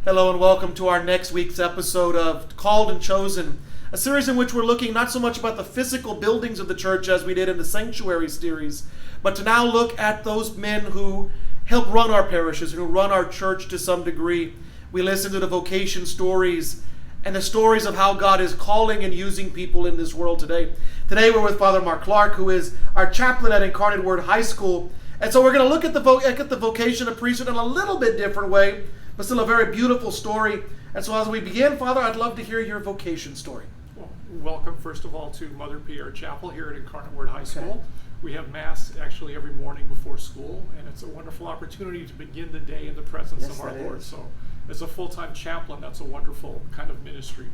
Hello and welcome to our next week's episode of Called and Chosen, a series in which we're looking not so much about the physical buildings of the church as we did in the Sanctuary series, but to now look at those men who help run our parishes, who run our church to some degree. We listen to the Vocation stories and the stories of how God is calling and using people in this world today. Today we're with Father Mark Clarke, who is our chaplain at Incarnate Word High School. And so we're going to look at the vocation of priesthood in a little bit different way, but still a very beautiful story. And so as we begin, Father, I'd love to hear your vocation story. Well, welcome, first of all, to Mother P, our chapel here at Incarnate Word High School. We have Mass actually every morning before school, and it's a wonderful opportunity to begin the day in the presence of our Lord. So as a full-time chaplain, that's a wonderful kind of ministry.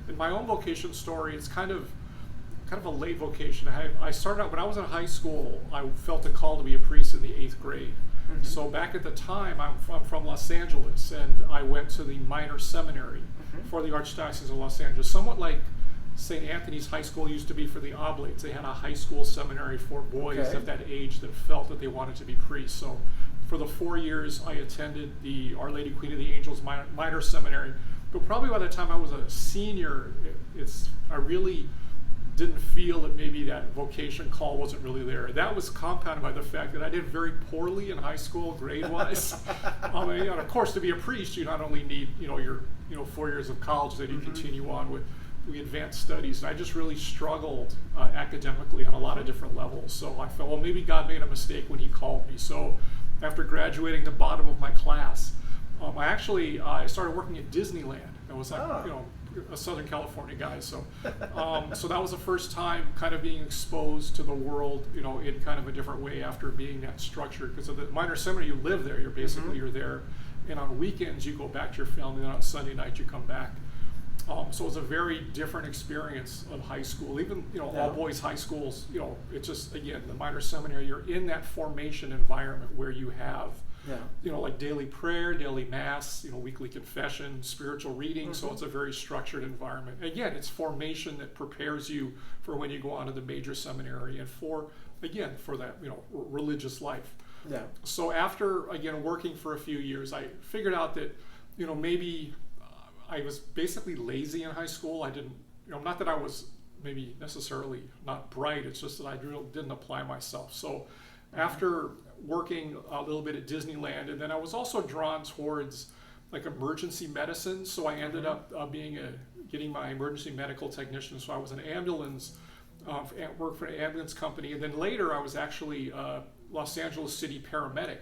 In my own vocation story, it's kind of a late vocation. I started out, when I was in high school, I felt a call to be a priest in the 8th grade. So back at the time, I'm from Los Angeles, and I went to the minor seminary for the Archdiocese of Los Angeles, somewhat like St. Anthony's High School used to be for the Oblates. They had a high school seminary for boys at that age that felt that they wanted to be priests. So for the 4 years, I attended the Our Lady Queen of the Angels minor seminary. But probably by the time I was a senior, I really didn't feel that maybe that vocation call wasn't really there. That was compounded by the fact that I did very poorly in high school grade-wise. And of course, to be a priest, you not only need your 4 years of college, then you continue on with the advanced studies. And I just really struggled academically on a lot of different levels. So I felt, well, maybe God made a mistake when He called me. So after graduating the bottom of my class, I started working at Disneyland. I was a Southern California guy, so so that was the first time kind of being exposed to the world, in kind of a different way after being that structured. Because of the minor seminary, you live there. You're basically you're there, and on weekends you go back to your family, and then on Sunday night you come back. So it was a very different experience of high school. Even all boys high schools, it's just, again, the minor seminary. You're in that formation environment where you have like daily prayer, daily mass, weekly confession, spiritual reading. So it's a very structured environment. Again, it's formation that prepares you for when you go on to the major seminary and for that, religious life. Yeah. So after, again, working for a few years, I figured out that, maybe I was basically lazy in high school. I didn't, not that I was maybe necessarily not bright, it's just that I really didn't apply myself. So after working a little bit at Disneyland, and then I was also drawn towards like emergency medicine, so I ended up getting my emergency medical technician. So I was an ambulance, worked for an ambulance company, and then later I was actually a Los Angeles City paramedic.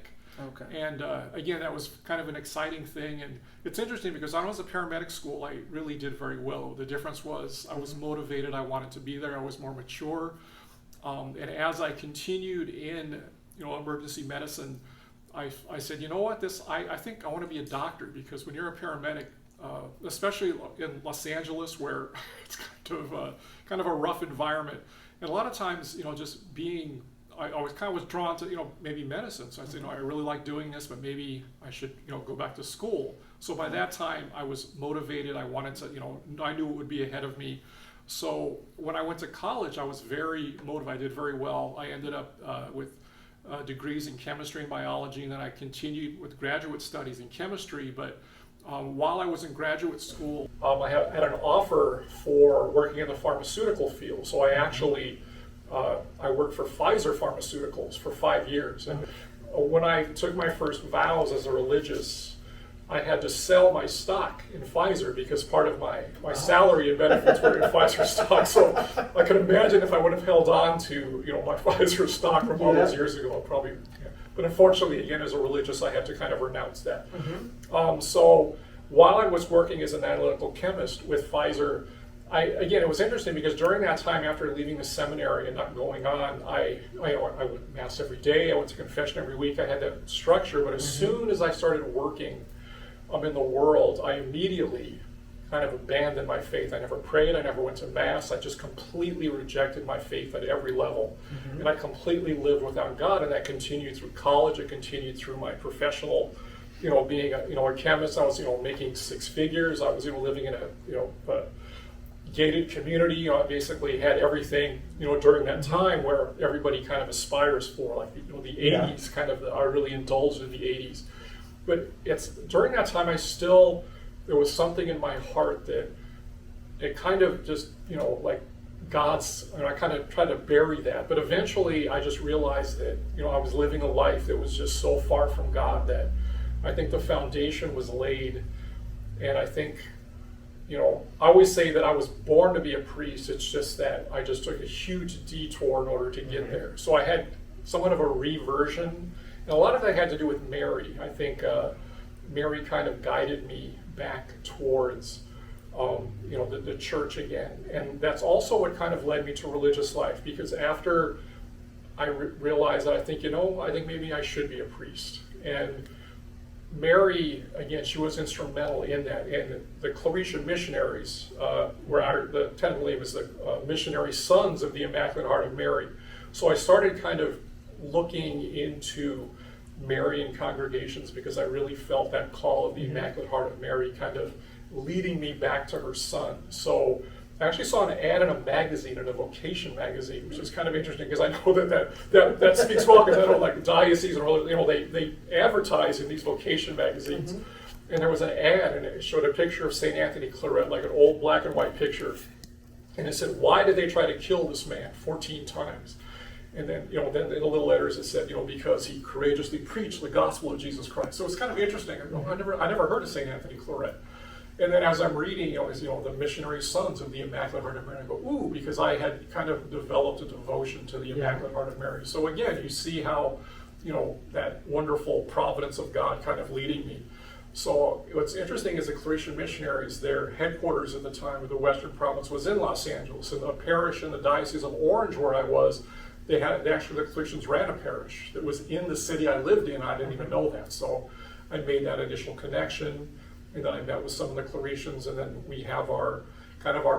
And again, that was kind of an exciting thing, and it's interesting because when I was at paramedic school, I really did very well. The difference was I was motivated, I wanted to be there, I was more mature. And as I continued in emergency medicine, I said, I think I want to be a doctor, because when you're a paramedic, especially in Los Angeles, where it's kind of a rough environment, and a lot of times, just being, I always kind of was drawn to maybe medicine. So I said, I really like doing this, but maybe I should go back to school. So by that time, I was motivated. I wanted to, I knew it would be ahead of me. So when I went to college, I was very motivated. I did very well. I ended up with degrees in chemistry and biology, and then I continued with graduate studies in chemistry. But while I was in graduate school, I had an offer for working in the pharmaceutical field. So I actually I worked for Pfizer Pharmaceuticals for 5 years. And when I took my first vows as a religious, I had to sell my stock in Pfizer because part of my salary and benefits were in Pfizer stock. So I could imagine if I would have held on to my Pfizer stock from all those years ago, I'd probably. But unfortunately, again, as a religious, I had to kind of renounce that. So while I was working as an analytical chemist with Pfizer, it was interesting because during that time, after leaving the seminary and not going on, I went mass every day. I went to confession every week. I had that structure. But as soon as I started working in the world, I immediately kind of abandoned my faith. I never prayed. I never went to mass. I just completely rejected my faith at every level. And I completely lived without God. And that continued through college. It continued through my professional, being a chemist. I was making six figures. I was living in a gated community. I basically had everything during that time where everybody kind of aspires for, like the 80s. I really indulged in the 80s. But it's during that time I still there was something in my heart that it kind of just, like God's, and I kind of tried to bury that. But eventually I just realized that, I was living a life that was just so far from God that I think the foundation was laid. And I think, I always say that I was born to be a priest. It's just that I just took a huge detour in order to get there. So I had somewhat of a reversion. And a lot of that had to do with Mary. I think Mary kind of guided me back towards the church again. And that's also what kind of led me to religious life, because after I realized that I think maybe I should be a priest. And Mary, again, she was instrumental in that. And the Claretian missionaries, the technical name is the Missionary Sons of the Immaculate Heart of Mary. So I started kind of looking into Marian congregations because I really felt that call of the Immaculate Heart of Mary kind of leading me back to her son. So I actually saw an ad in a magazine, in a Vocation magazine, which is kind of interesting because I know that speaks well, because I know like dioceses and they advertise in these Vocation magazines. And there was an ad, and it showed a picture of St. Anthony Claret, like an old black and white picture, and it said, "Why did they try to kill this man 14 times?" And then, then in the little letters it said, because he courageously preached the gospel of Jesus Christ. So it's kind of interesting. I never heard of St. Anthony Claret. And then as I'm reading, the Missionary Sons of the Immaculate Heart of Mary, I go, ooh, because I had kind of developed a devotion to the Immaculate Heart of Mary. So again, you see how, that wonderful providence of God kind of leading me. So what's interesting is the Claretian missionaries, their headquarters at the time of the Western Province was in Los Angeles. And the parish in the Diocese of Orange, where I was, the Claretians ran a parish that was in the city I lived in. I didn't even know that. So I made that initial connection. And then I met with some of the Claretians, and then we have our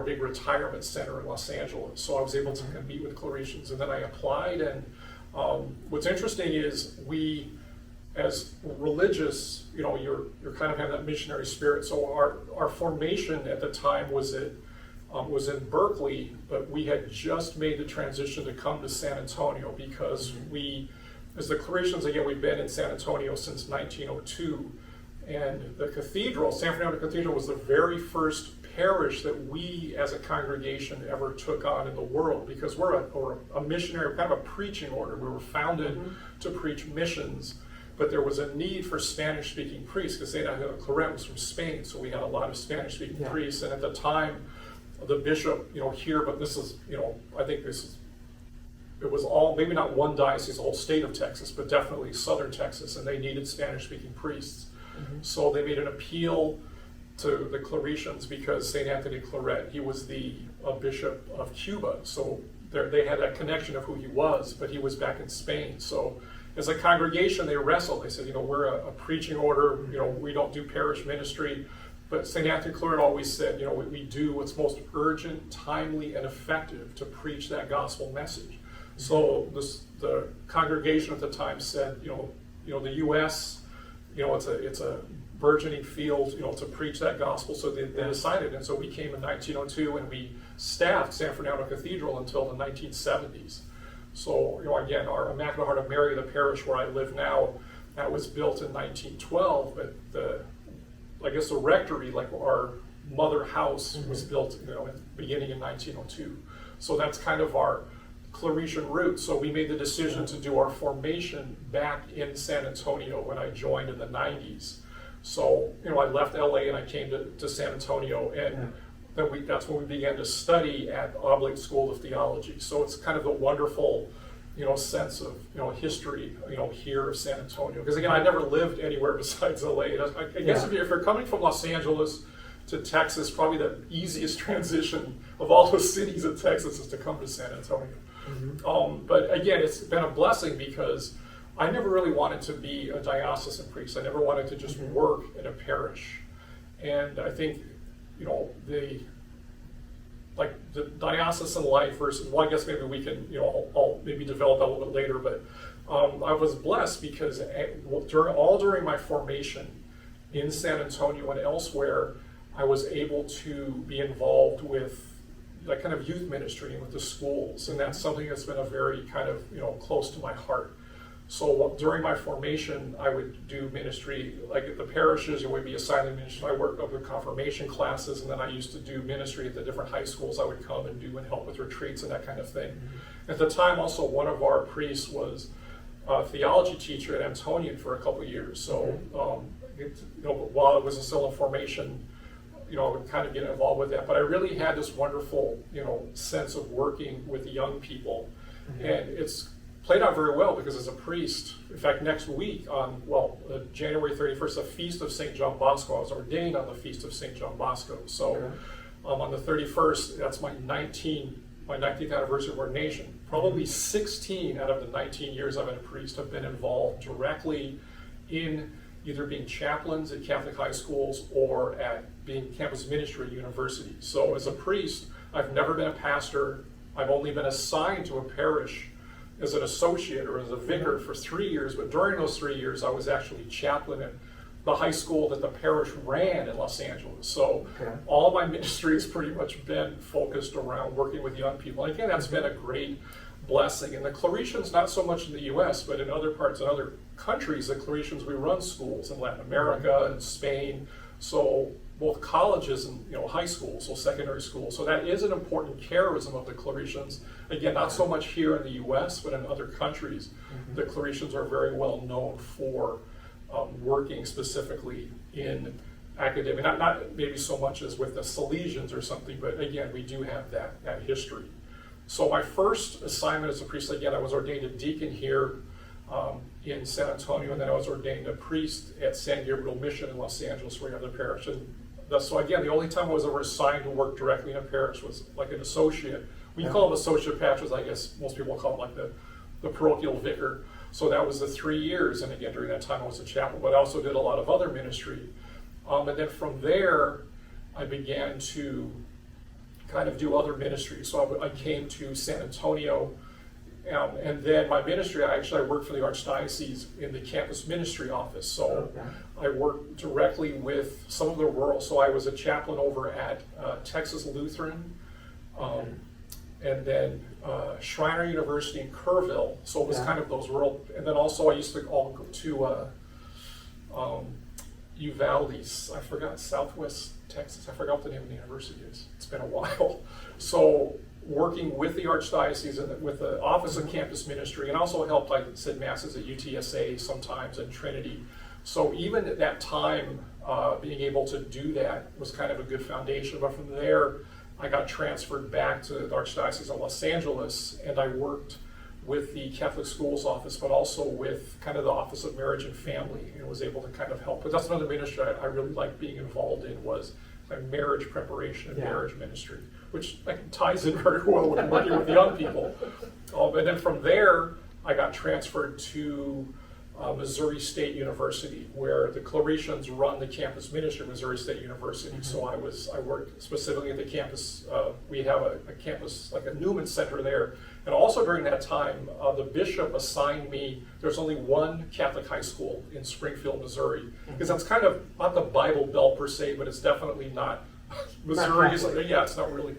big retirement center in Los Angeles. So I was able to meet with Claretians, and then I applied. And what's interesting is we, as religious, you're kind of have that missionary spirit. So our formation at the time was in Berkeley, but we had just made the transition to come to San Antonio because we, as the Claretians, again, we've been in San Antonio since 1902. And the cathedral, San Fernando Cathedral, was the very first parish that we as a congregation ever took on in the world, because we're a missionary, kind of a preaching order. We were founded to preach missions, but there was a need for Spanish-speaking priests, because St. Anthony Claret was from Spain, so we had a lot of Spanish-speaking priests. And at the time, the bishop, here, but this is, I think it was all, maybe not one diocese, the whole state of Texas, but definitely southern Texas, and they needed Spanish-speaking priests. So they made an appeal to the Claretians because St. Anthony Claret, he was the bishop of Cuba. So they had that connection of who he was, but he was back in Spain. So as a congregation, they wrestled. They said, we're a preaching order, we don't do parish ministry. But St. Anthony Claret always said, we do what's most urgent, timely, and effective to preach that gospel message. So the congregation at the time said, the U.S., it's a burgeoning field, to preach that gospel. So they decided, and so we came in 1902, and we staffed San Fernando Cathedral until the 1970s. So, again, our Immaculate Heart of Mary, the parish where I live now, that was built in 1912, but the rectory, like our mother house, was built, beginning in 1902. So that's kind of our Claretian roots. So we made the decision to do our formation back in San Antonio when I joined in the 90s. So, I left LA and I came to San Antonio, and then that's when we began to study at the Oblate School of Theology. So it's kind of a wonderful, sense of, history, here of San Antonio. Because again, I never lived anywhere besides LA. I guess if you're coming from Los Angeles to Texas, probably the easiest transition of all those cities in Texas is to come to San Antonio. But again, it's been a blessing because I never really wanted to be a diocesan priest. I never wanted to just work in a parish. And I think, the diocesan life versus, I guess maybe we can, I'll maybe develop that a little bit later, but I was blessed because during my formation in San Antonio and elsewhere, I was able to be involved with that kind of youth ministry and with the schools, and that's something that's been a very kind of, close to my heart. So during my formation, I would do ministry, like at the parishes, it would be assigned ministry. I worked up with confirmation classes, and then I used to do ministry at the different high schools. I would come and do and help with retreats and that kind of thing. At the time, also, one of our priests was a theology teacher at Antonian for a couple of years. So while I was still in formation, I would kind of get involved with that. But I really had this wonderful, sense of working with young people. And it's played out very well because as a priest, in fact, next week on, January 31st, the Feast of St. John Bosco, I was ordained on the Feast of St. John Bosco. So on the 31st, that's my 19th anniversary of ordination. Probably 16 out of the 19 years I've been a priest have been involved directly in either being chaplains at Catholic high schools or at being campus ministry at universities. So as a priest, I've never been a pastor. I've only been assigned to a parish as an associate or as a vicar for 3 years, but during those 3 years, I was actually chaplain at the high school that the parish ran in Los Angeles. So all of my ministry has pretty much been focused around working with young people. And again, that's been a great blessing. And the Claretians, not so much in the US, but in other parts, in other countries, the Claretians, we run schools in Latin America and Spain. So both colleges and high schools, so secondary schools. So that is an important charism of the Claretians. Again, not so much here in the US, but in other countries. The Claretians are very well known for working specifically in academia, not maybe so much as with the Salesians or something, but again, we do have that history. So my first assignment as a priest, again, I was ordained a deacon here in San Antonio, and then I was ordained a priest at San Gabriel Mission in Los Angeles, where we have the parish. And so again, the only time I was ever assigned to work directly in a parish was like an associate. We call them associate pastors, I guess most people call them like the parochial vicar. So that was the 3 years, and again, during that time I was a chaplain, but I also did a lot of other ministry. And then from there, I began to kind of do other ministries. So I came to San Antonio, and then my ministry, I worked for the Archdiocese in the campus ministry office. So I worked directly with some of the rural, so I was a chaplain over at Texas Lutheran, and then Schreiner University in Kerrville. So it was kind of those rural, and then also I used to all go to Uvalde, I forgot, Southwest Texas. I forgot what the name of the university is. It's been a while. So working with the Archdiocese and with the Office of Campus Ministry, and also helped, like I said, masses at UTSA sometimes and Trinity. So even at that time, being able to do that was kind of a good foundation. But from there, I got transferred back to the Archdiocese of Los Angeles, and I worked with the Catholic Schools Office, but also with kind of the Office of Marriage and Family, and was able to kind of help. But that's another ministry I really liked being involved in, was like marriage preparation and marriage ministry, which ties in very well with working with young people. And then from there, I got transferred to Missouri State University, where the Claretians run the campus ministry at Missouri State University. So I worked specifically at the campus. We have a campus, like a Newman Center there. And also during that time, the bishop assigned me, there's only one Catholic high school in Springfield, Missouri, because that's kind of not the Bible Belt per se, but it's definitely not Missouri. It's not really,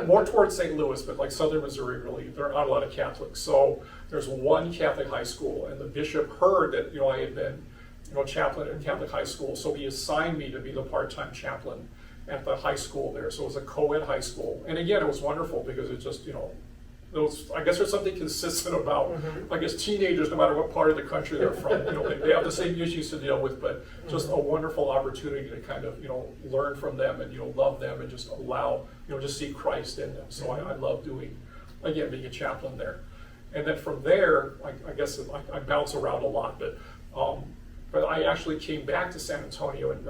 more towards St. Louis, but like southern Missouri, really, there are not a lot of Catholics. So there's one Catholic high school, and the bishop heard that I had been chaplain at Catholic high school, so he assigned me to be the part-time chaplain at the high school there. So it was a co-ed high school, and again, it was wonderful because it just I guess there's something consistent about, I guess, teenagers, no matter what part of the country they're from. They have the same issues to deal with, but just a wonderful opportunity to kind of, learn from them and, love them and just allow, just see Christ in them. So I love doing, again, being a chaplain there. And then from there, I guess I bounce around a lot, but I actually came back to San Antonio in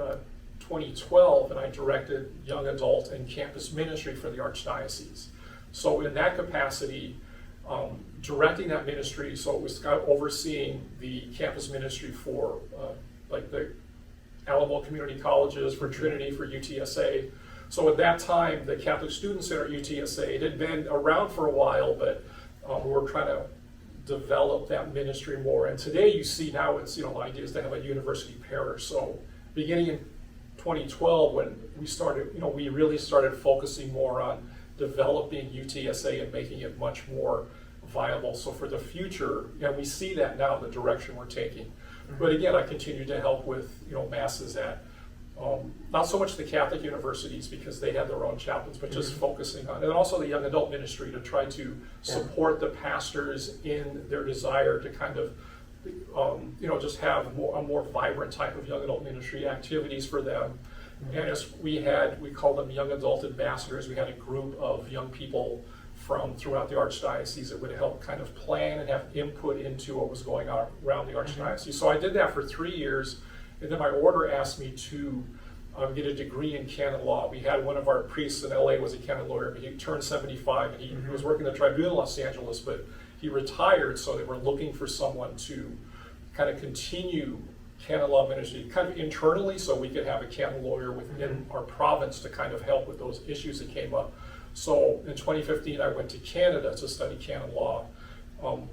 2012, and I directed young adult and campus ministry for the Archdiocese. So in that capacity, directing that ministry, so it was kind of overseeing the campus ministry for like the Alamo Community Colleges, for Trinity, for UTSA. So at that time, the Catholic Student Center at UTSA, it had been around for a while, but we were trying to develop that ministry more. And today you see now it's, the idea is to have a university parish. So beginning in 2012, when we started, we really started focusing more on developing UTSA and making it much more viable. So for the future, and we see that now, the direction we're taking. But again, I continue to help with masses at not so much the Catholic universities because they have their own chaplains, but just focusing on, and also the young adult ministry to try to support the pastors in their desire to kind of just have a more vibrant type of young adult ministry activities for them. And as we call them young adult ambassadors. We had a group of young people from throughout the Archdiocese that would help kind of plan and have input into what was going on around the Archdiocese. So I did that for 3 years, and then my order asked me to get a degree in canon law. We had one of our priests in LA was a canon lawyer, but he turned 75 and he was working at the tribunal in Los Angeles, but he retired, so they were looking for someone to kind of continue canon law ministry kind of internally, so we could have a canon lawyer within our province to kind of help with those issues that came up. So in 2015, I went to Canada to study canon law.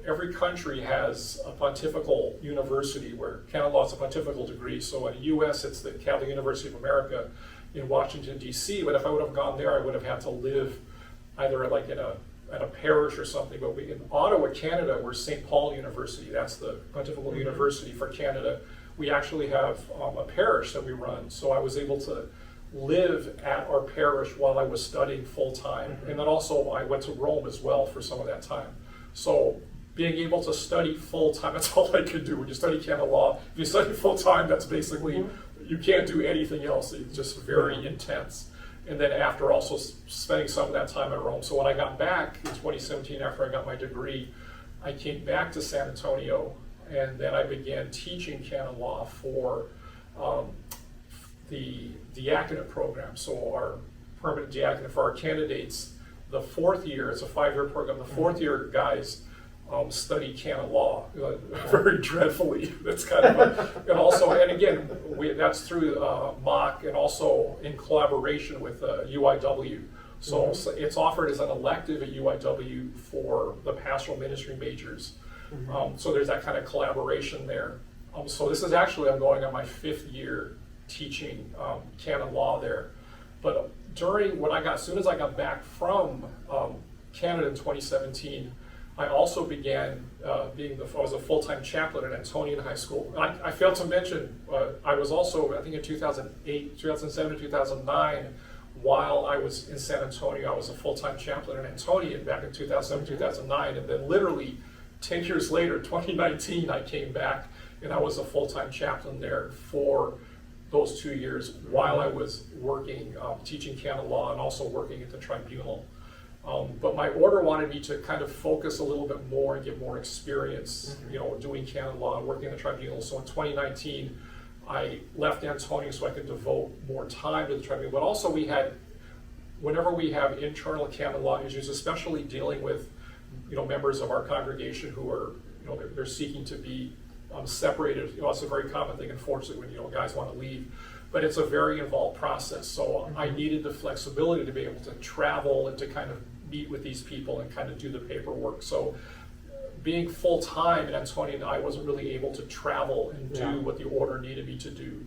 Every country has a pontifical university where canon law is a pontifical degree. So in the US, it's the Catholic University of America in Washington, DC. But if I would have gone there, I would have had to live either like at a parish or something. But in Ottawa, Canada, we're St. Paul University. That's the pontifical university for Canada. We actually have a parish that we run. So I was able to live at our parish while I was studying full time. And then also I went to Rome as well for some of that time. So being able to study full time, that's all I could do. When you study canon law, if you study full time, that's basically, you can't do anything else. It's just very intense. And then after also spending some of that time at Rome. So when I got back in 2017, after I got my degree, I came back to San Antonio, and then I began teaching canon law for the diaconate program. So our permanent diaconate for our candidates, the 4th year, it's a 5-year program, the 4th year guys study canon law very dreadfully. That's kind of and again, that's through mock and also in collaboration with UIW. So it's offered as an elective at UIW for the pastoral ministry majors. So there's that kind of collaboration there. So this is actually, I'm going on my 5th year teaching canon law there. But as soon as I got back from Canada in 2017, I also began I was a full-time chaplain at Antonian High School. I failed to mention, I was also, I think in 2008, 2007, 2009, while I was in San Antonio, I was a full-time chaplain at Antonian back in 2007, 2009, and then literally 10 years later, 2019, I came back and I was a full-time chaplain there for those 2 years while I was working, teaching canon law and also working at the tribunal. But my order wanted me to kind of focus a little bit more and get more experience, doing canon law and working at the tribunal. So in 2019, I left Antonio so I could devote more time to the tribunal. But also whenever we have internal canon law issues, especially dealing with, members of our congregation who are, they're seeking to be separated. It's a very common thing, unfortunately, when guys want to leave. But it's a very involved process. So I needed the flexibility to be able to travel and to kind of meet with these people and kind of do the paperwork. So being full-time at Antonio, I wasn't really able to travel and do what the order needed me to do.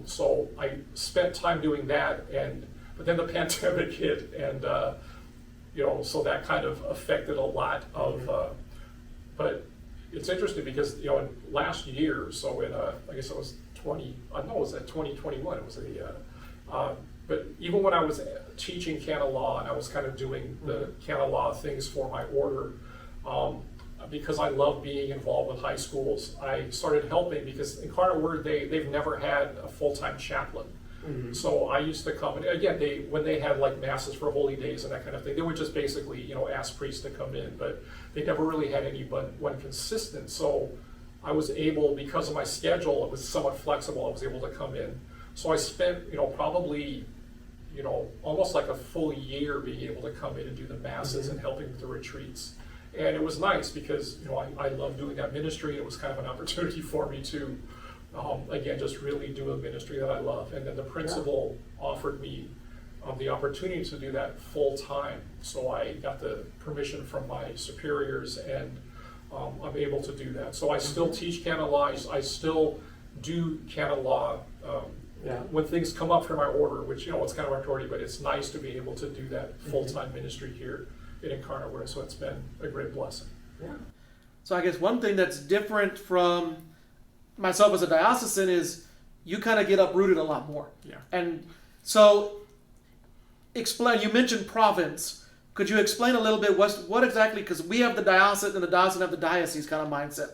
So I spent time doing that, but then the pandemic hit, and so that kind of affected a lot of. But it's interesting because in last year, so in I guess it was 2021. It was but even when I was teaching canon law and I was kind of doing the canon law things for my order, because I love being involved with high schools, I started helping because in Incarnate Word they've never had a full-time chaplain. So I used to come, and again, when they had like masses for holy days and that kind of thing, they would just basically, ask priests to come in, but they never really had anyone consistent. So I was able, because of my schedule, it was somewhat flexible, I was able to come in. So I spent, probably, almost like a full year being able to come in and do the masses and helping with the retreats. And it was nice because, I love doing that ministry. It was kind of an opportunity for me to, again, just really do a ministry that I love. And then the principal offered me the opportunity to do that full time. So I got the permission from my superiors, and I'm able to do that. So I still teach canon law. I still do canon law when things come up for my order, which, it's kind of our priority, but it's nice to be able to do that full-time ministry here. in Incarnate Word. So it's been a great blessing. Yeah. So I guess one thing that's different from myself as a diocesan is you kind of get uprooted a lot more. Yeah. And so explain, you mentioned province. Could you explain a little bit what exactly, because we have the diocesan and the diocesan have the diocese kind of mindset.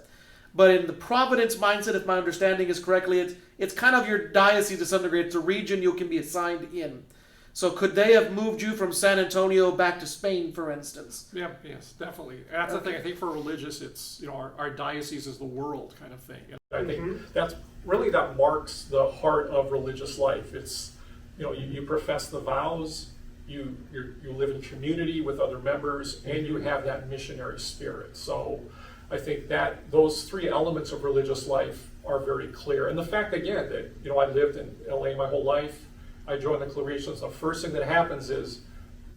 But in the providence mindset, if my understanding is correctly, it's kind of your diocese to some degree. It's a region you can be assigned in. So could they have moved you from San Antonio back to Spain, for instance? Yeah, yes, definitely. That's the thing. I think for religious, it's, our diocese is the world kind of thing. And I think that's really, that marks the heart of religious life. It's, you profess the vows, you live in community with other members, and you have that missionary spirit. So I think that those three elements of religious life are very clear. And the fact, again, that, I lived in LA my whole life. I joined the Claretians. The first thing that happens is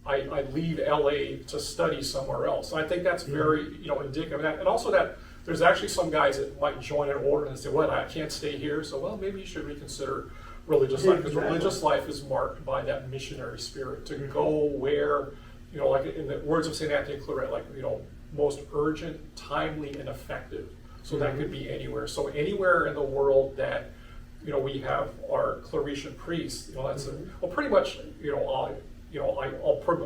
I leave LA to study somewhere else. And I think that's very, indicative of that. And also that there's actually some guys that might join an order and say, well, I can't stay here. So, well, maybe you should reconsider religious life, because religious life is marked by that missionary spirit to go where, like in the words of St. Anthony of Claret, like, most urgent, timely, and effective. So that could be anywhere. So anywhere in the world that, we have our Claretian priests, that's pretty much, I'll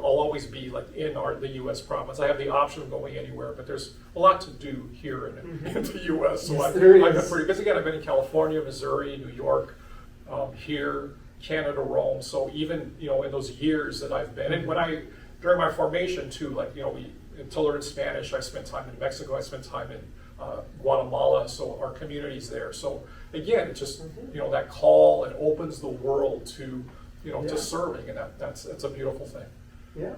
always be like in the U.S. province. I have the option of going anywhere, but there's a lot to do here in the U.S. So I've been pretty, because again, I've been in California, Missouri, New York, here, Canada, Rome. So even, in those years that I've been, and during my formation too, like, until I learned Spanish, I spent time in Mexico, I spent time in Guatemala, so our community's there. So again, it's just, that call, and opens the world to, to serving, and that's a beautiful thing. Yeah.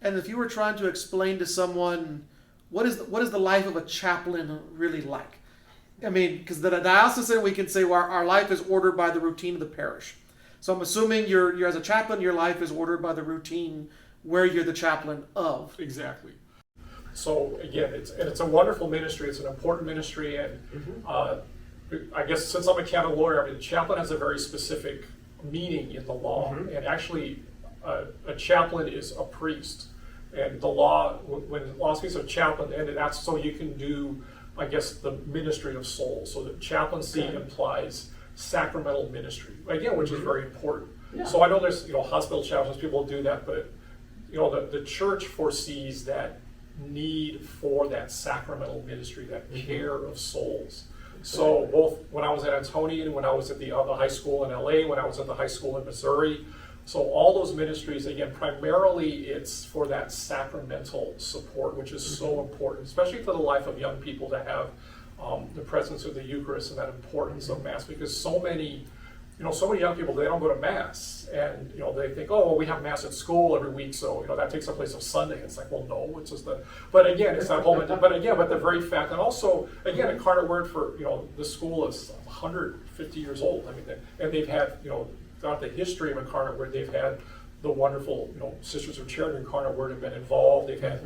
And if you were trying to explain to someone, what is the life of a chaplain really like? I mean, because the diocesan, we can say, well, our life is ordered by the routine of the parish. So I'm assuming you're as a chaplain, your life is ordered by the routine where you're the chaplain of. Exactly. So again, it's a wonderful ministry. It's an important ministry, and I guess since I'm a canon lawyer, the chaplain has a very specific meaning in the law. And actually, a chaplain is a priest. And the law, when the law speaks of chaplain, and that's so you can do, I guess, the ministry of souls. So the chaplaincy implies sacramental ministry, again, which is very important. Yeah. So I know there's, hospital chaplains, people do that, but, the church foresees that need for that sacramental ministry, that care of souls. So both when I was at Antonian, when I was at the high school in LA, when I was at the high school in Missouri, so all those ministries, again, primarily it's for that sacramental support, which is so important, especially for the life of young people, to have the presence of the Eucharist and that importance of Mass, because so many young people, they don't go to Mass, and they think, oh, well, we have Mass at school every week, so that takes the place of Sunday. It's like, well, no, it's just but again, it's that whole, but the very fact, and also, again, Incarnate Word for, the school is 150 years old. I mean, and they've had, throughout the history of Incarnate Word, they've had the wonderful, Sisters of Charity Incarnate Word have been involved. They've had,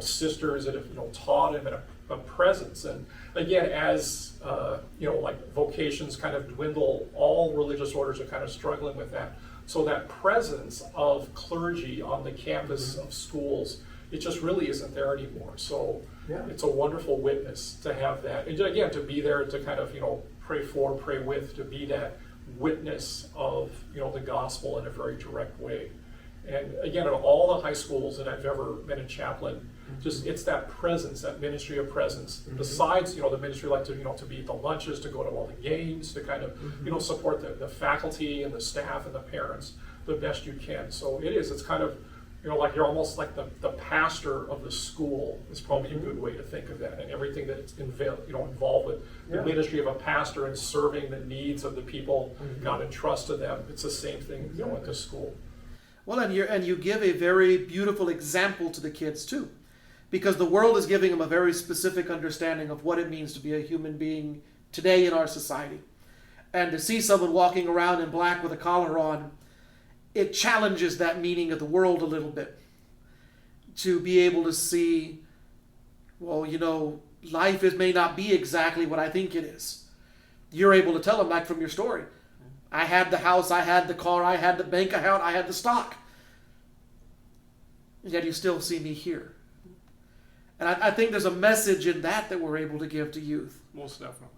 sisters that have, taught and been a presence. And again, as, like vocations kind of dwindle, all religious orders are kind of struggling with that. So that presence of clergy on the campus of schools, it just really isn't there anymore. So it's a wonderful witness to have that. And again, to be there to kind of, pray for, pray with, to be that witness of, the gospel in a very direct way. And again, at all the high schools that I've ever been a chaplain, just it's that presence, that ministry of presence. Besides, the ministry like to be at the lunches, to go to all the games, to kind of, support the faculty and the staff and the parents the best you can. So it's kind of, like you're almost like the pastor of the school is probably a good way to think of that, and everything that's involved with the ministry of a pastor and serving the needs of the people God entrusted them. It's the same thing, at the school. Well, and you give a very beautiful example to the kids too, because the world is giving them a very specific understanding of what it means to be a human being today in our society. And to see someone walking around in black with a collar on, it challenges that meaning of the world a little bit. To be able to see, well, life may not be exactly what I think it is. You're able to tell them, like from your story, I had the house, I had the car, I had the bank account, I had the stock. yet you still see me here. And I think there's a message in that we're able to give to youth. Most definitely.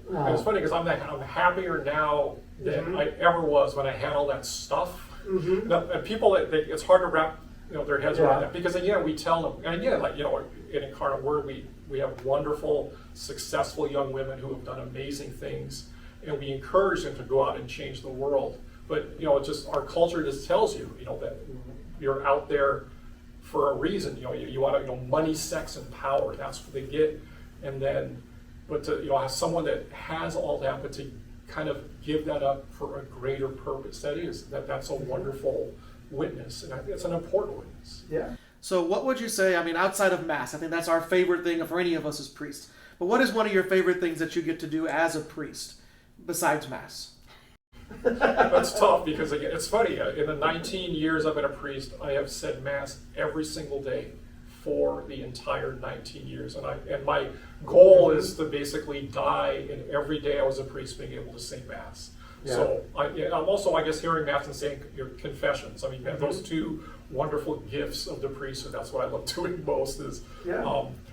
It's funny because I'm happier now than I ever was when I had all that stuff. And people, it's hard to wrap their heads around that, because again, we tell them, and again, in Incarnate Word, we have wonderful, successful young women who have done amazing things, and we encourage them to go out and change the world. But just our culture just tells you, that you're out there for a reason. You want money, sex, and power. That's what they get, and then. But to have someone that has all that, but to kind of give that up for a greater purpose, that's a wonderful witness, and I think it's an important witness. Yeah. So what would you say? I mean, outside of Mass, I think that's our favorite thing for any of us as priests. But what is one of your favorite things that you get to do as a priest besides Mass? That's tough, because again, it's funny. In the 19 years I've been a priest, I have said Mass every single day for the entire 19 years, and my goal is to basically die in every day I was a priest being able to say Mass. Yeah. So I'm also, I guess, hearing Mass and saying your confessions. I mean, those two wonderful gifts of the priesthood. That's what I love doing most.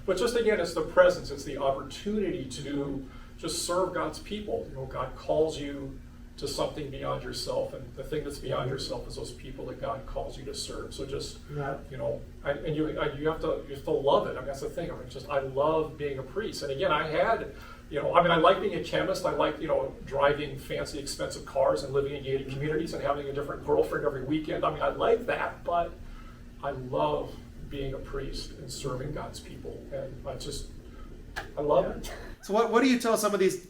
But just again, it's the presence. It's the opportunity to just serve God's people. God calls you to something beyond yourself, and the thing that's beyond yourself is those people that God calls you to serve. So just you have to love it. I mean, that's the thing. I love being a priest. And again, I like being a chemist. I like driving fancy, expensive cars and living in gated communities and having a different girlfriend every weekend. I mean, I like that, but I love being a priest and serving God's people, and I love it. So what do you tell some of these,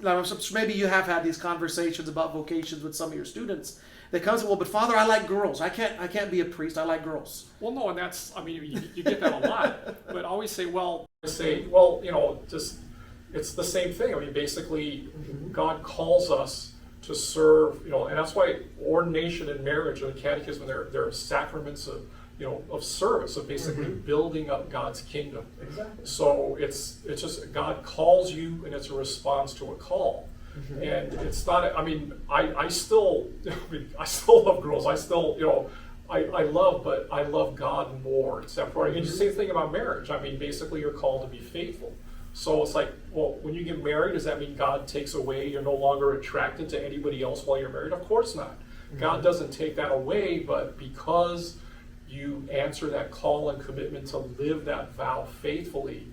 maybe you have had these conversations about vocations with some of your students. They come and say, well, but Father, I like girls. I can't be a priest. I like girls. Well, no, and that's, you get that a lot. But I always say, it's the same thing. I mean, basically, God calls us to serve, and that's why ordination and marriage and the catechism, they're sacraments of service, of basically building up God's kingdom. Exactly. So it's just God calls you, and it's a response to a call. And it's not. I still love girls. I still I love God more. Except for and the same thing about marriage. I mean, basically, you're called to be faithful. So it's like, well, when you get married, does that mean God takes away? You're no longer attracted to anybody else while you're married? Of course not. God doesn't take that away, but because you answer that call and commitment to live that vow faithfully,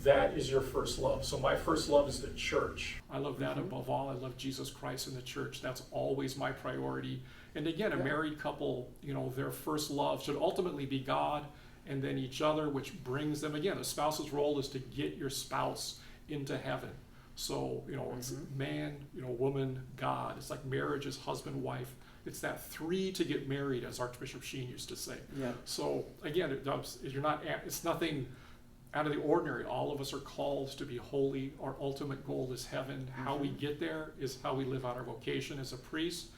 that is your first love. So my first love is the church. I love that above all. I love Jesus Christ and the church. That's always my priority. And again, a married couple, their first love should ultimately be God and then each other, which brings them, again, a spouse's role is to get your spouse into heaven. So, it's man, woman, God. It's like marriage is husband, wife. It's that three to get married, as Archbishop Sheen used to say. Yeah. So again, it's nothing out of the ordinary. All of us are called to be holy. Our ultimate goal is heaven. How we get there is how we live out our vocation as a priest.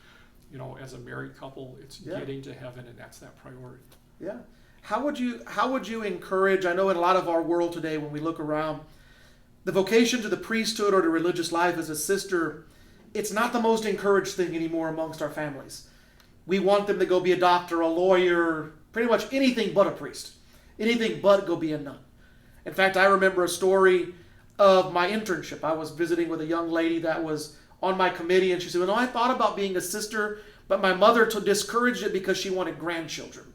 As a married couple, it's getting to heaven, and that's that priority. Yeah. How would you encourage? I know in a lot of our world today, when we look around, the vocation to the priesthood or to religious life as a sister, it's not the most encouraged thing anymore amongst our families. We want them to go be a doctor, a lawyer, pretty much anything but a priest. Anything but go be a nun. In fact, I remember a story of my internship. I was visiting with a young lady that was on my committee, and she said, I thought about being a sister, but my mother discouraged it because she wanted grandchildren.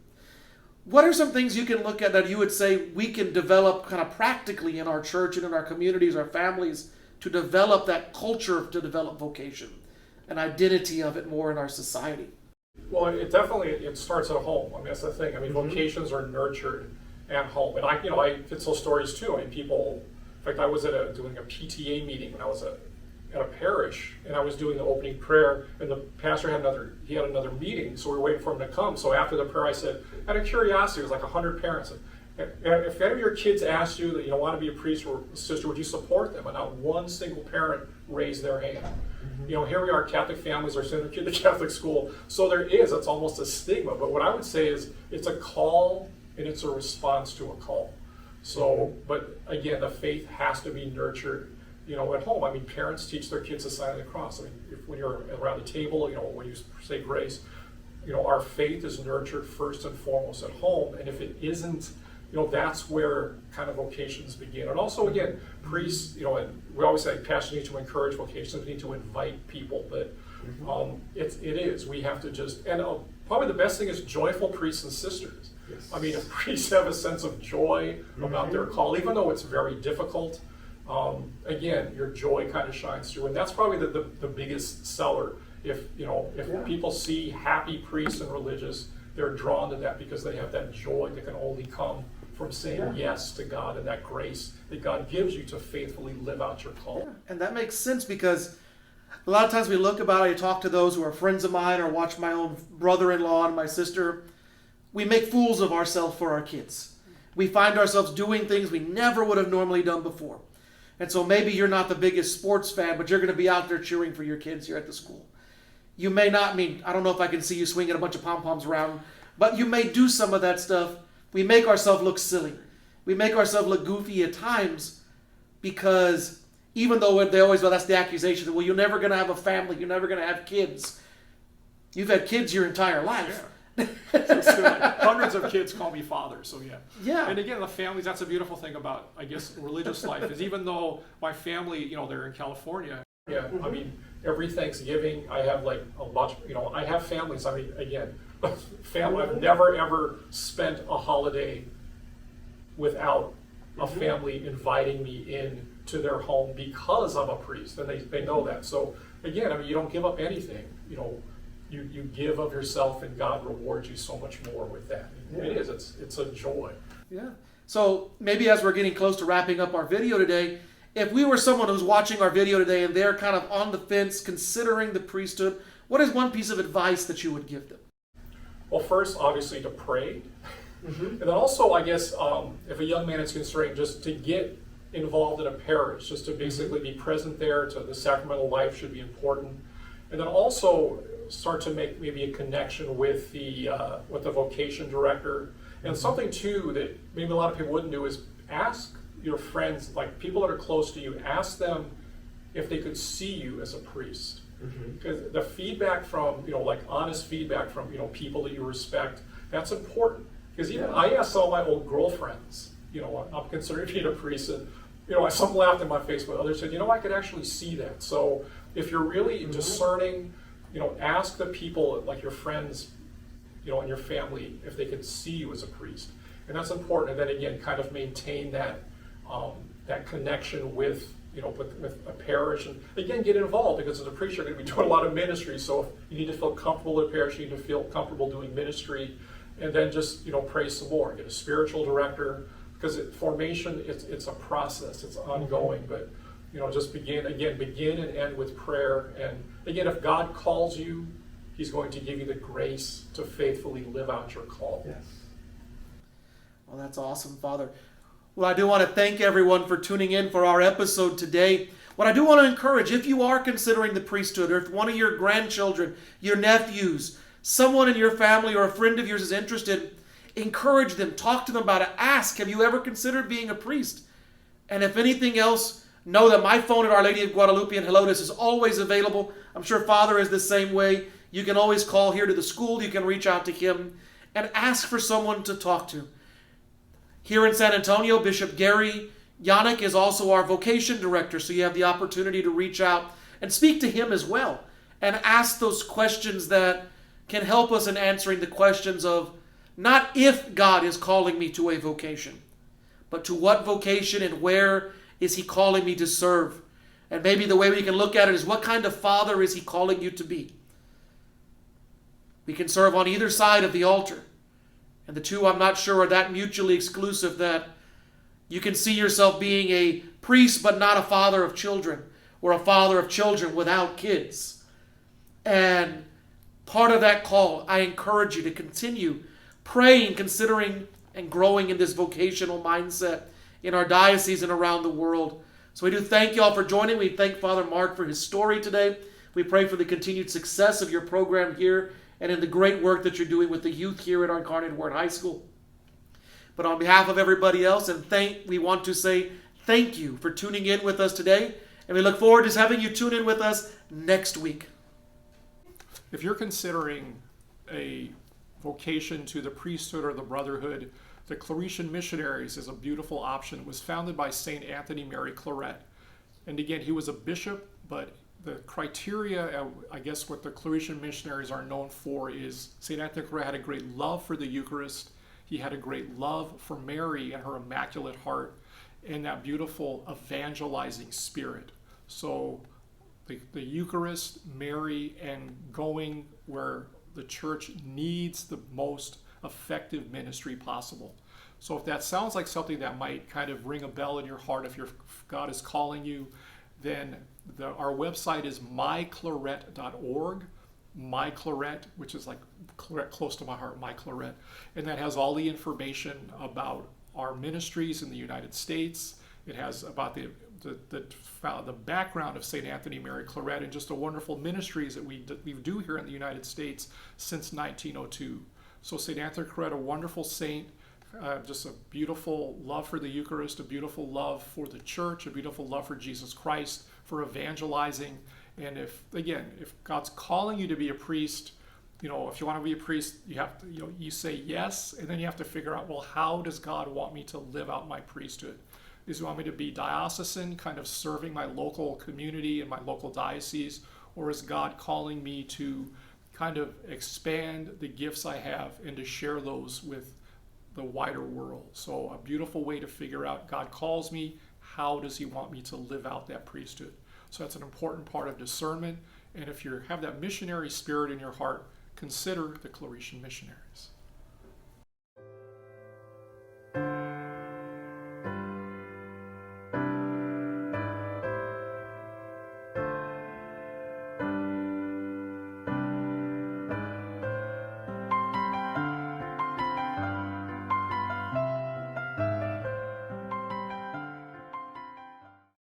What are some things you can look at that you would say we can develop kind of practically in our church and in our communities, our families, to develop that culture, to develop vocation, an identity of it more in our society? Well, it starts at home. I mean, that's the thing. I mean, vocations are nurtured at home, and I it's those stories too. I mean, people. In fact, I was doing a PTA meeting when I was at a parish, and I was doing the opening prayer, and the pastor had another meeting, so we were waiting for him to come. So after the prayer, I said, out of curiosity, it was like 100 parents. If any of your kids asked you that want to be a priest or a sister, would you support them? And not one single parent raised their hand. Here we are, Catholic families are sending their kid to Catholic school. So it's almost a stigma. But what I would say is it's a call and it's a response to a call. So, but again, the faith has to be nurtured, at home. I mean, parents teach their kids the sign of the cross. I mean, when you're around the table, when you say grace, our faith is nurtured first and foremost at home, and if it isn't, that's where kind of vocations begin. And also, again, priests, and we always say pastors need to encourage vocations, we need to invite people, but we have to just, and probably the best thing is joyful priests and sisters. Yes. I mean, if priests have a sense of joy about their call, even though it's very difficult, again, your joy kind of shines through, and that's probably the biggest seller. If people see happy priests and religious, they're drawn to that because they have that joy that can only come from saying yes to God and that grace that God gives you to faithfully live out your call. Yeah. And that makes sense because a lot of times we look about it, I talk to those who are friends of mine or watch my own brother-in-law and my sister. We make fools of ourselves for our kids. We find ourselves doing things we never would have normally done before. And so maybe you're not the biggest sports fan, but you're going to be out there cheering for your kids here at the school. You may not, I don't know if I can see you swinging a bunch of pom-poms around, but you may do some of that stuff. We make ourselves look silly. We make ourselves look goofy at times because even though they always, that's the accusation that, you're never going to have a family, you're never going to have kids. You've had kids your entire life. Yeah. So hundreds of kids call me father, so yeah. Yeah. And again, the families, that's a beautiful thing about, I guess, religious life, is even though my family, they're in California. Yeah, I mean, every Thanksgiving, I have like a bunch, I have families. I mean, again, family, I've never ever spent a holiday without a family inviting me in to their home because I'm a priest, and they know that. So again, I mean, you don't give up anything, you give of yourself, and God rewards you so much more with that. It's a joy. Yeah. So maybe as we're getting close to wrapping up our video today, if we were someone who's watching our video today and they're kind of on the fence considering the priesthood, what is one piece of advice that you would give them? Well, first, obviously, to pray. And then also, I guess, if a young man is considering just to get involved in a parish, just to basically be present there, to the sacramental life should be important. And then also start to make maybe a connection with the vocation director. And something, too, that maybe a lot of people wouldn't do is ask your friends, like people that are close to you, ask them if they could see you as a priest. Because the feedback from, honest feedback from, people that you respect, that's important. Because even I asked all my old girlfriends, I'm considering being a priest, and, some laughed in my face, but others said, I could actually see that. So if you're really discerning, ask the people, like your friends, and your family, if they can see you as a priest. And that's important. And then again, kind of maintain that connection with a parish, and again, get involved, because as a priest you're going to be doing a lot of ministry. So if you need to feel comfortable at a parish, you need to feel comfortable doing ministry, and then just pray some more. Get a spiritual director, because formation it's a process, it's ongoing. But just begin and end with prayer. And again, if God calls you, He's going to give you the grace to faithfully live out your call. Yes. Well, that's awesome, Father. Well, I do want to thank everyone for tuning in for our episode today. What I do want to encourage, if you are considering the priesthood, or if one of your grandchildren, your nephews, someone in your family or a friend of yours is interested, encourage them, talk to them about it, ask, have you ever considered being a priest? And if anything else, know that my phone at Our Lady of Guadalupe in Helotes is always available. I'm sure Father is the same way. You can always call here to the school. You can reach out to him and ask for someone to talk to. Here in San Antonio, Bishop Gary Janysek is also our vocation director, so you have the opportunity to reach out and speak to him as well and ask those questions that can help us in answering the questions of not if God is calling me to a vocation, but to what vocation and where is He calling me to serve. And maybe the way we can look at it is, what kind of father is He calling you to be? We can serve on either side of the altar. And the two, I'm not sure, are that mutually exclusive, that you can see yourself being a priest but not a father of children, or a father of children without kids. And part of that call, I encourage you to continue praying, considering, and growing in this vocational mindset in our diocese and around the world. So we do thank you all for joining. We thank Father Mark for his story today. We pray for the continued success of your program here and in the great work that you're doing with the youth here at our Incarnate Word High School. But on behalf of everybody else, we want to say thank you for tuning in with us today, and we look forward to having you tune in with us next week. If you're considering a vocation to the priesthood or the brotherhood, the Claretian missionaries is a beautiful option. It was founded by St. Anthony Mary Clarke. And again, he was a bishop, but the criteria, I guess what the Claretian missionaries are known for is St. Anthony Clarke had a great love for the Eucharist. He had a great love for Mary and her Immaculate Heart and that beautiful evangelizing spirit. So the Eucharist, Mary, and going where the church needs the most effective ministry possible. So if that sounds like something that might kind of ring a bell in your heart, if God is calling you, then our website is myclarette.org. MyClarette, which is like Clarette, close to my heart, MyClarette, and that has all the information about our ministries in the United States. It has about the background of St. Anthony Mary Clarke and just the wonderful ministries that we do here in the United States since 1902. So St. Anthony Clarke, a wonderful saint, just a beautiful love for the Eucharist, a beautiful love for the church, a beautiful love for Jesus Christ, for evangelizing. And if God's calling you to be a priest, if you want to be a priest, you have to, you say yes, and then you have to figure out, well, how does God want me to live out my priesthood? Does he want me to be diocesan, kind of serving my local community and my local diocese, or is God calling me to kind of expand the gifts I have and to share those with the wider world? So a beautiful way to figure out, God calls me, how does he want me to live out that priesthood? So that's an important part of discernment. And if you have that missionary spirit in your heart, consider the Claretian missionaries.